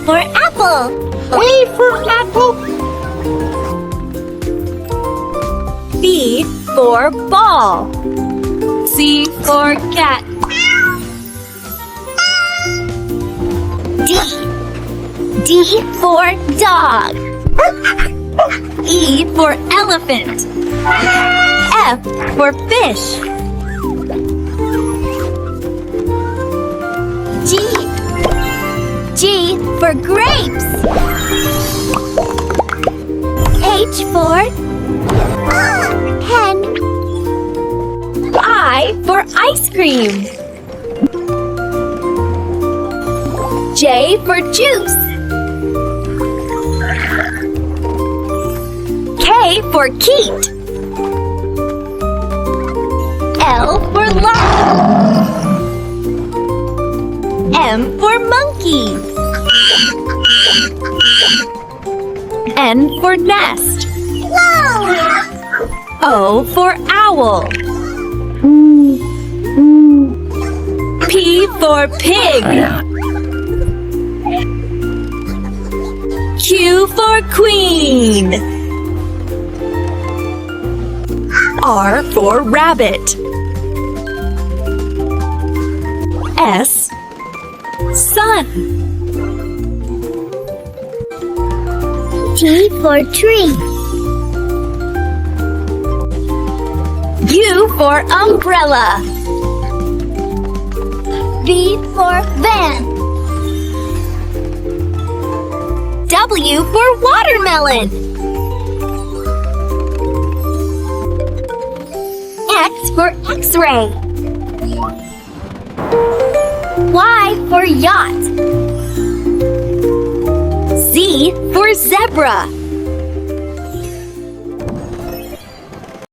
for apple. A for apple. B for ball. C for cat. D for dog. E for elephant. F for fish. G for grapes. H for pen. I for ice cream. J for juice. K for kite. L for lion. M for monkey. N for nest. O for owl. P for pig. Q for queen. R for rabbit. S sun. T for tree. U for umbrella. V for van. W for watermelon. X for X-ray. Y for yacht. Z for zebra.